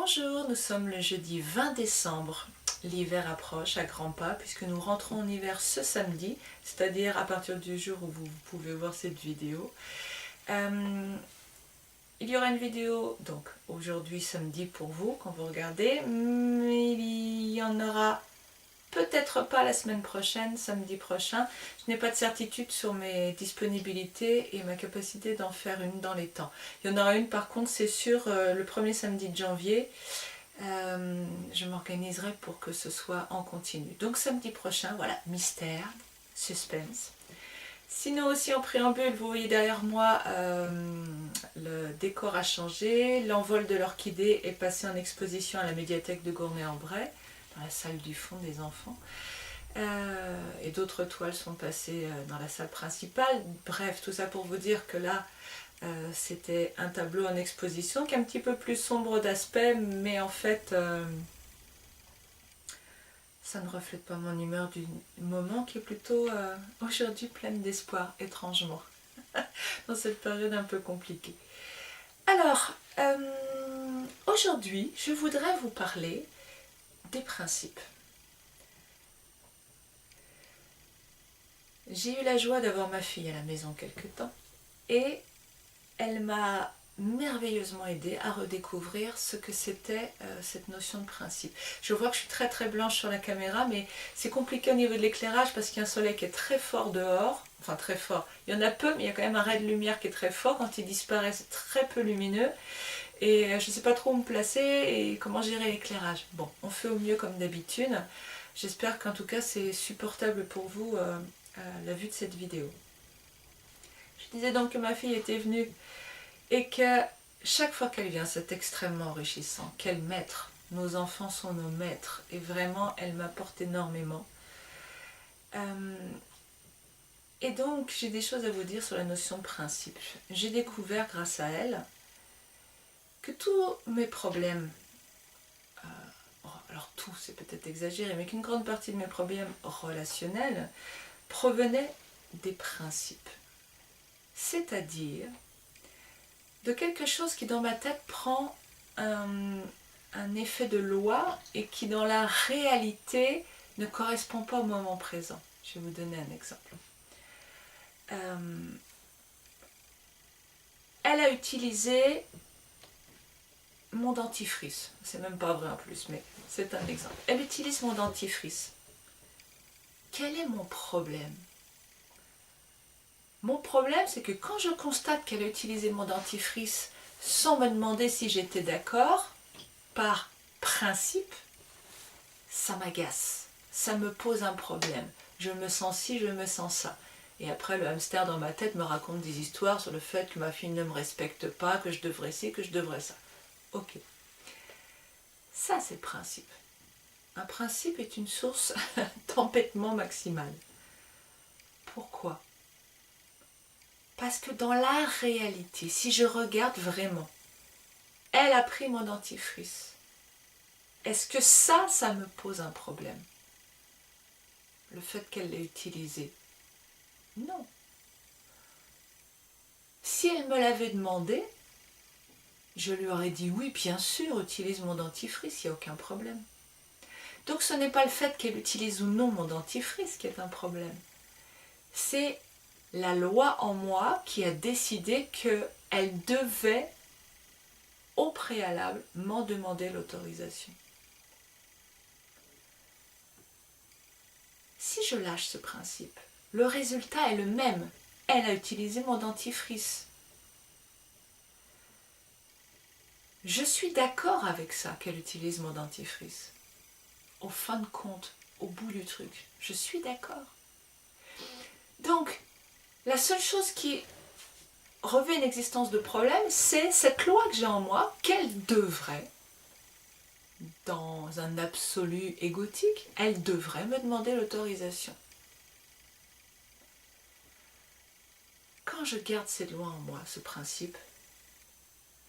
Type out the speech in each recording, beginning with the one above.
Bonjour, nous sommes le jeudi 20 décembre. L'hiver approche à grands pas puisque nous rentrons en hiver ce samedi, c'est-à-dire à partir du jour où vous pouvez voir cette vidéo. Il y aura une vidéo donc aujourd'hui samedi pour vous quand vous regardez, mais il y en aura peut-être pas la semaine prochaine, samedi prochain. Je n'ai pas de certitude sur mes disponibilités et ma capacité d'en faire une dans les temps. Il y en aura une par contre, c'est sûr, le premier samedi de janvier. Je m'organiserai pour que ce soit en continu. Donc samedi prochain, voilà, mystère, suspense. Sinon aussi en préambule, vous voyez derrière moi, le décor a changé. L'envol de l'orchidée est passé en exposition à la médiathèque de Gournay-en-Bray, dans la salle du fond des enfants. Et d'autres toiles sont passées dans la salle principale. Bref, tout ça pour vous dire que là, c'était un tableau en exposition qui est un petit peu plus sombre d'aspect, mais en fait, ça ne reflète pas mon humeur du moment qui est plutôt aujourd'hui pleine d'espoir, étrangement, dans cette période un peu compliquée. Alors, aujourd'hui, je voudrais vous parler des principes. J'ai eu la joie d'avoir ma fille à la maison quelque temps et elle m'a merveilleusement aidée à redécouvrir ce que c'était cette notion de principe. Je vois que je suis très très blanche sur la caméra, mais c'est compliqué au niveau de l'éclairage parce qu'il y a un soleil qui est très fort dehors, enfin très fort, il y en a peu, mais il y a quand même un ray de lumière qui est très fort. Quand il disparaît, c'est très peu lumineux et je ne sais pas trop où me placer et comment gérer l'éclairage. Bon, on fait au mieux comme d'habitude. J'espère qu'en tout cas c'est supportable pour vous la vue de cette vidéo. Je disais donc que ma fille était venue et que chaque fois qu'elle vient, c'est extrêmement enrichissant. Quel maître! Nos enfants sont nos maîtres et vraiment, elle m'apporte énormément. Et donc, j'ai des choses à vous dire sur la notion de principe. J'ai découvert grâce à elle que tous mes problèmes, alors tout c'est peut-être exagéré, mais qu'une grande partie de mes problèmes relationnels provenaient des principes. C'est-à-dire de quelque chose qui dans ma tête prend un effet de loi et qui dans la réalité ne correspond pas au moment présent. Je vais vous donner un exemple. Elle a utilisé mon dentifrice. C'est même pas vrai en plus, mais c'est un exemple. Elle utilise mon dentifrice. Quel est mon problème ? Mon problème, c'est que quand je constate qu'elle a utilisé mon dentifrice sans me demander si j'étais d'accord, par principe, ça m'agace, ça me pose un problème. Je me sens ci, je me sens ça. Et après, le hamster dans ma tête me raconte des histoires sur le fait que ma fille ne me respecte pas, que je devrais ci, que je devrais ça. Ok. Ça, c'est le principe. Un principe est une source d'empêtement maximal. Pourquoi ? Parce que dans la réalité, si je regarde vraiment, elle a pris mon dentifrice. Est-ce que ça me pose un problème ? Le fait qu'elle l'ait utilisé ? Non. Si elle me l'avait demandé, je lui aurais dit oui, bien sûr, utilise mon dentifrice, il n'y a aucun problème. Donc ce n'est pas le fait qu'elle utilise ou non mon dentifrice qui est un problème. C'est la loi en moi qui a décidé qu'elle devait au préalable m'en demander l'autorisation. Si je lâche ce principe, le résultat est le même. Elle a utilisé mon dentifrice. Je suis d'accord avec ça qu'elle utilise mon dentifrice. Au fin de compte, au bout du truc, je suis d'accord. Donc, la seule chose qui revêt une existence de problème, c'est cette loi que j'ai en moi, qu'elle devrait, dans un absolu égotique, elle devrait me demander l'autorisation. Quand je garde cette loi en moi, ce principe,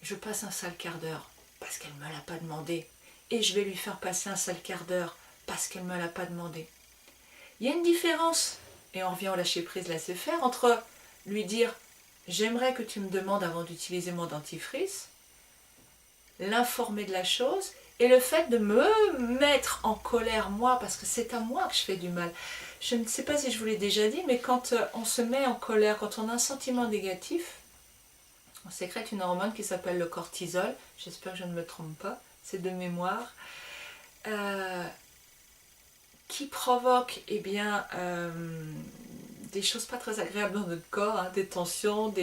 je passe un sale quart d'heure parce qu'elle ne me l'a pas demandé. Et je vais lui faire passer un sale quart d'heure parce qu'elle ne me l'a pas demandé. Il y a une différence, et on revient au lâcher-prise, laisser-faire, entre lui dire « j'aimerais que tu me demandes avant d'utiliser mon dentifrice » l'informer de la chose, et le fait de me mettre en colère moi, parce que c'est à moi que je fais du mal. Je ne sais pas si je vous l'ai déjà dit, mais quand on se met en colère, quand on a un sentiment négatif, on sécrète une hormone qui s'appelle le cortisol, j'espère que je ne me trompe pas, c'est de mémoire, qui provoque eh bien, des choses pas très agréables dans notre corps, hein, des tensions,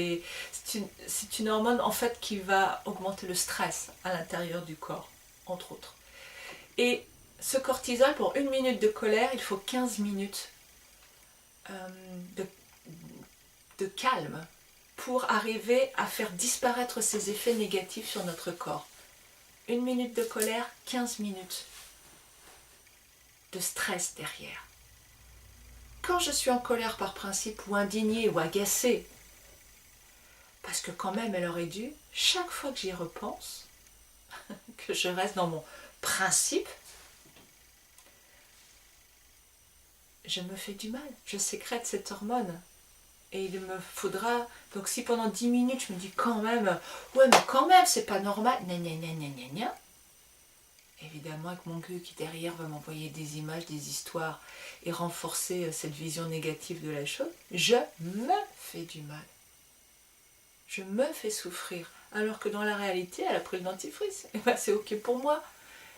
c'est une hormone en fait qui va augmenter le stress à l'intérieur du corps, entre autres. Et ce cortisol, pour 1 minute de colère, il faut 15 minutes de calme pour arriver à faire disparaître ces effets négatifs sur notre corps. 1 minute de colère, 15 minutes de stress derrière. Quand je suis en colère par principe, ou indignée, ou agacée, parce que quand même elle aurait dû, chaque fois que j'y repense, que je reste dans mon principe, je me fais du mal, je sécrète cette hormone. Et il me faudra, donc si pendant 10 minutes je me dis quand même, ouais mais quand même c'est pas normal, gna gna gna gna gna gna, évidemment avec mon gueux qui derrière va m'envoyer des images, des histoires et renforcer cette vision négative de la chose, je me fais du mal. Je me fais souffrir. Alors que dans la réalité, elle a pris le dentifrice. Et ben c'est ok pour moi.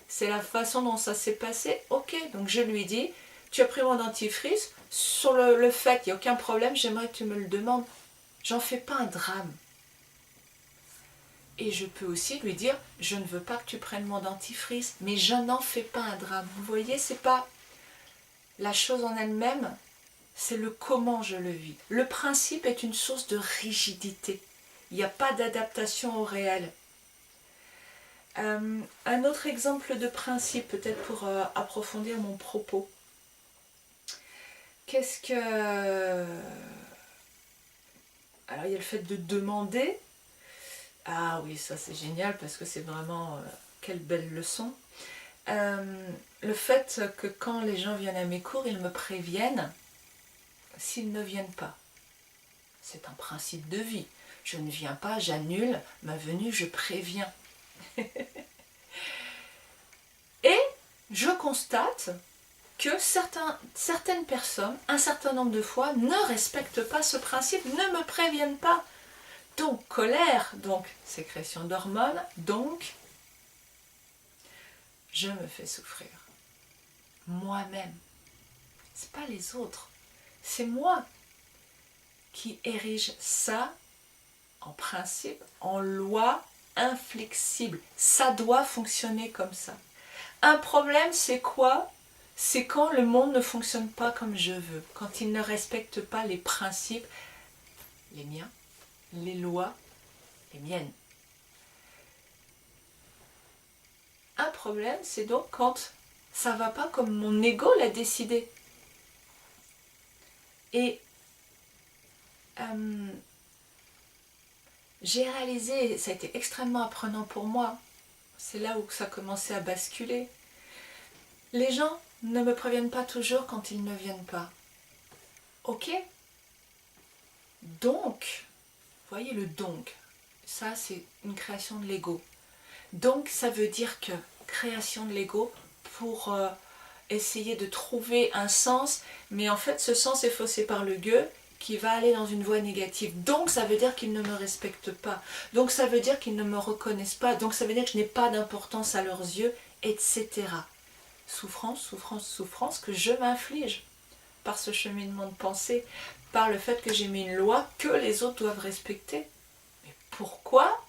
C'est la façon dont ça s'est passé, ok. Donc je lui dis, tu as pris mon dentifrice, sur le fait, il n'y a aucun problème, j'aimerais que tu me le demandes. J'en fais pas un drame. Et je peux aussi lui dire, je ne veux pas que tu prennes mon dentifrice, mais je n'en fais pas un drame. Vous voyez, c'est pas la chose en elle-même, c'est le comment je le vis. Le principe est une source de rigidité. Il n'y a pas d'adaptation au réel. Un autre exemple de principe, peut-être pour approfondir mon propos. Qu'est-ce que... Alors il y a le fait de demander. Ah oui, ça c'est génial parce que c'est vraiment... quelle belle leçon. Le fait que quand les gens viennent à mes cours, ils me préviennent s'ils ne viennent pas. C'est un principe de vie. Je ne viens pas, j'annule ma venue, je préviens. Et je constate que certaines personnes, un certain nombre de fois, ne respectent pas ce principe, ne me préviennent pas. Donc colère, donc sécrétion d'hormones, donc je me fais souffrir. Moi-même. C'est pas les autres. C'est moi qui érige ça en principe, en loi inflexible. Ça doit fonctionner comme ça. Un problème, c'est quoi? C'est quand le monde ne fonctionne pas comme je veux, quand il ne respecte pas les principes, les miens, les lois, les miennes. Un problème, c'est donc quand ça ne va pas comme mon ego l'a décidé. Et j'ai réalisé, ça a été extrêmement apprenant pour moi, c'est là où ça a commencé à basculer. Les gens ne me préviennent pas toujours quand ils ne viennent pas. Ok? Donc, voyez le donc, ça c'est une création de l'ego. Donc ça veut dire que création de l'ego pour essayer de trouver un sens, mais en fait ce sens est faussé par le gueux qui va aller dans une voie négative. Donc ça veut dire qu'ils ne me respectent pas. Donc ça veut dire qu'ils ne me reconnaissent pas. Donc ça veut dire que je n'ai pas d'importance à leurs yeux, etc. Souffrance, souffrance, souffrance que je m'inflige par ce cheminement de pensée, par le fait que j'ai mis une loi que les autres doivent respecter. Mais pourquoi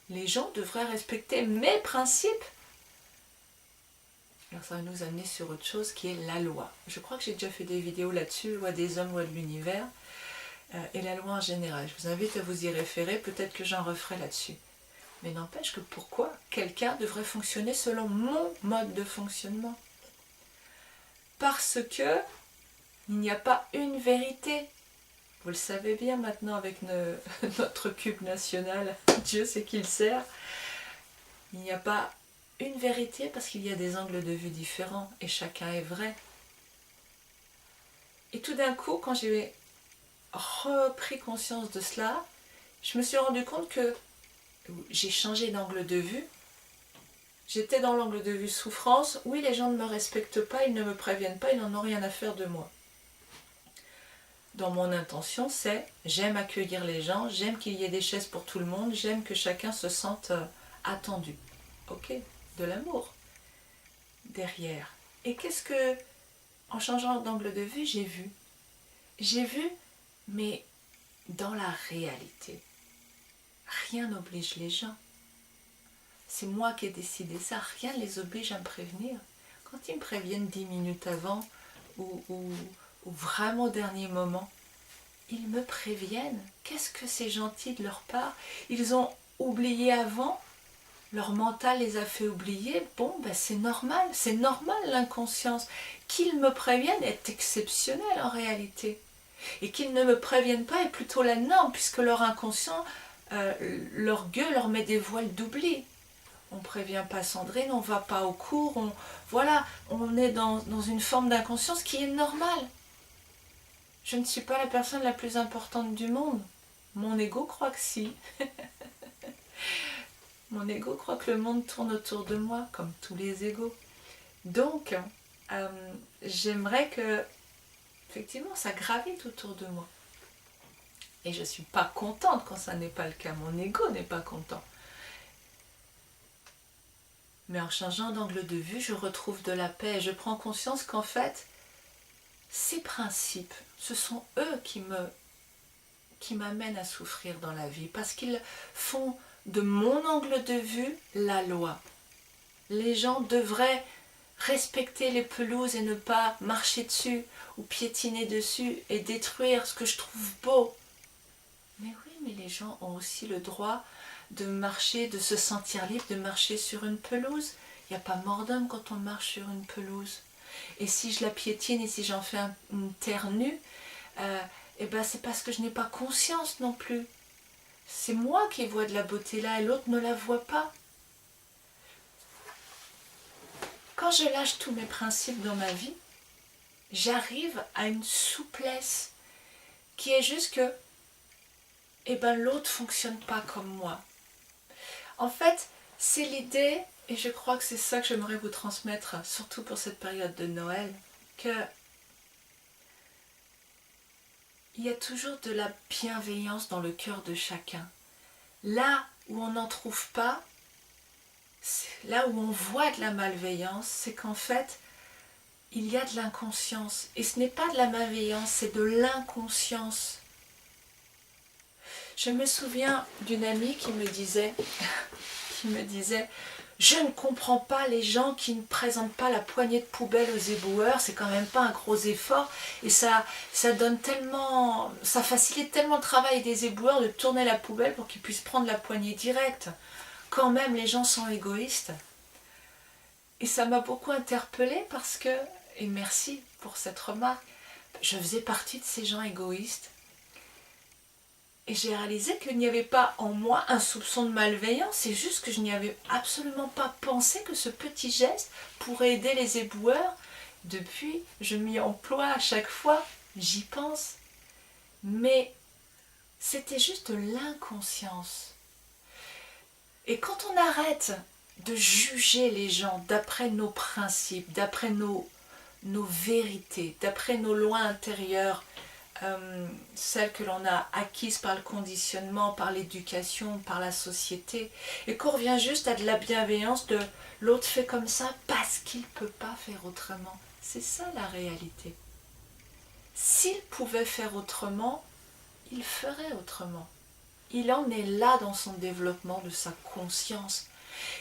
les gens devraient respecter mes principes? Alors ça va nous amener sur autre chose qui est la loi. Je crois que j'ai déjà fait des vidéos là-dessus, loi des hommes, loi de l'univers, et la loi en général. Je vous invite à vous y référer, peut-être que j'en referai là-dessus. Mais n'empêche que pourquoi quelqu'un devrait fonctionner selon mon mode de fonctionnement? Parce que il n'y a pas une vérité. Vous le savez bien maintenant avec notre cube national, Dieu sait qui le sert. Il n'y a pas une vérité parce qu'il y a des angles de vue différents et chacun est vrai. Et tout d'un coup, quand j'ai repris conscience de cela, je me suis rendu compte que j'ai changé d'angle de vue J'étais dans l'angle de vue souffrance. Oui, les gens ne me respectent pas, ils ne me préviennent pas, ils n'en ont rien à faire de moi. Dans mon intention, c'est j'aime accueillir les gens, j'aime qu'il y ait des chaises pour tout le monde, j'aime que chacun se sente attendu. Ok, de l'amour derrière. Et qu'est-ce que, en changeant d'angle de vue, j'ai vu? J'ai vu, mais dans la réalité, rien n'oblige les gens. C'est moi qui ai décidé ça, rien ne les oblige à me prévenir. Quand ils me préviennent 10 minutes avant ou vraiment au dernier moment, ils me préviennent. Qu'est-ce que c'est gentil de leur part. Ils ont oublié avant, leur mental les a fait oublier. Bon, ben c'est normal l'inconscience. Qu'ils me préviennent est exceptionnel en réalité. Et qu'ils ne me préviennent pas est plutôt la norme, puisque leur inconscient, leur gueule leur met des voiles d'oubli. On ne prévient pas Sandrine, on ne va pas au cours, on est dans une forme d'inconscience qui est normale. Je ne suis pas la personne la plus importante du monde. Mon ego croit que si. Mon ego croit que le monde tourne autour de moi, comme tous les égos. Donc, j'aimerais que, effectivement, ça gravite autour de moi. Et je ne suis pas contente quand ça n'est pas le cas. Mon ego n'est pas content. Mais en changeant d'angle de vue, je retrouve de la paix et je prends conscience qu'en fait, ces principes, ce sont eux qui m'amènent à souffrir dans la vie parce qu'ils font de mon angle de vue la loi. Les gens devraient respecter les pelouses et ne pas marcher dessus ou piétiner dessus et détruire ce que je trouve beau. Mais oui, mais les gens ont aussi le droit de marcher, de se sentir libre, de marcher sur une pelouse. Il n'y a pas mort d'homme quand on marche sur une pelouse. Et si je la piétine et si j'en fais une terre nue, eh ben c'est parce que je n'ai pas conscience non plus. C'est moi qui vois de la beauté là et l'autre ne la voit pas. Quand je lâche tous mes principes dans ma vie, j'arrive à une souplesse qui est juste que eh ben, l'autre ne fonctionne pas comme moi. En fait, c'est l'idée, et je crois que c'est ça que j'aimerais vous transmettre, surtout pour cette période de Noël, que il y a toujours de la bienveillance dans le cœur de chacun. Là où on n'en trouve pas, là où on voit de la malveillance, c'est qu'en fait, il y a de l'inconscience. Et ce n'est pas de la malveillance, c'est de l'inconscience. Je me souviens d'une amie qui me disait, je ne comprends pas les gens qui ne présentent pas la poignée de poubelle aux éboueurs, c'est quand même pas un gros effort et ça donne tellement, ça facilite tellement le travail des éboueurs de tourner la poubelle pour qu'ils puissent prendre la poignée directe. Quand même les gens sont égoïstes. Et ça m'a beaucoup interpellée parce que, et merci pour cette remarque, je faisais partie de ces gens égoïstes. Et j'ai réalisé qu'il n'y avait pas en moi un soupçon de malveillance, c'est juste que je n'y avais absolument pas pensé que ce petit geste pourrait aider les éboueurs. Depuis, je m'y emploie à chaque fois, j'y pense. Mais c'était juste de l'inconscience. Et quand on arrête de juger les gens d'après nos principes, d'après nos vérités, d'après nos lois intérieures, celles que l'on a acquises par le conditionnement, par l'éducation, par la société, et qu'on revient juste à de la bienveillance de l'autre fait comme ça parce qu'il ne peut pas faire autrement. C'est ça la réalité. S'il pouvait faire autrement, il ferait autrement. Il en est là dans son développement de sa conscience.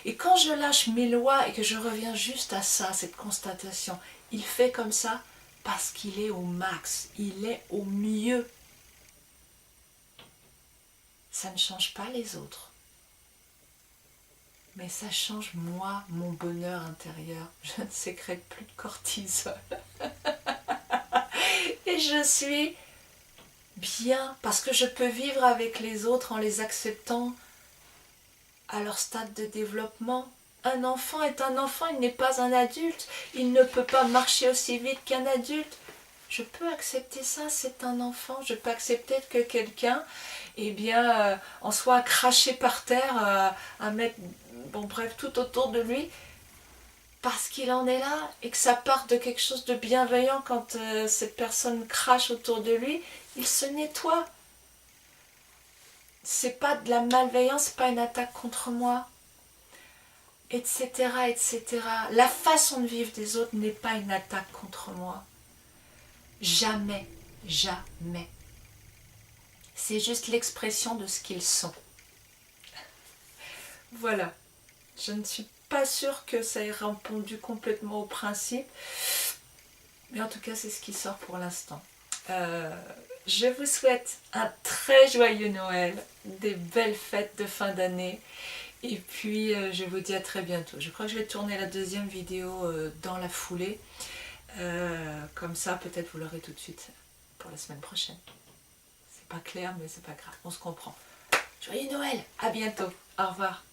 Et quand je lâche mes lois et que je reviens juste à ça, cette constatation, il fait comme ça, parce qu'il est au max, il est au mieux. Ça ne change pas les autres. Mais ça change moi, mon bonheur intérieur. Je ne sécrète plus de cortisol. Et je suis bien, parce que je peux vivre avec les autres en les acceptant à leur stade de développement. Un enfant est un enfant, il n'est pas un adulte. Il ne peut pas marcher aussi vite qu'un adulte. Je peux accepter ça, c'est un enfant. Je peux accepter que quelqu'un en soit craché par terre à mettre bon bref, tout autour de lui, parce qu'il en est là et que ça part de quelque chose de bienveillant quand cette personne crache autour de lui, il se nettoie. C'est pas de la malveillance, c'est pas une attaque contre moi, etc., etc. La façon de vivre des autres n'est pas une attaque contre moi. Jamais, jamais. C'est juste l'expression de ce qu'ils sont. Voilà. Je ne suis pas sûre que ça ait répondu complètement au principe. Mais en tout cas, c'est ce qui sort pour l'instant. Je vous souhaite un très joyeux Noël, des belles fêtes de fin d'année. Et puis, je vous dis à très bientôt. Je crois que je vais tourner la deuxième vidéo dans la foulée. Comme ça, peut-être vous l'aurez tout de suite pour la semaine prochaine. C'est pas clair, mais c'est pas grave. On se comprend. Joyeux Noël, à bientôt. Au revoir.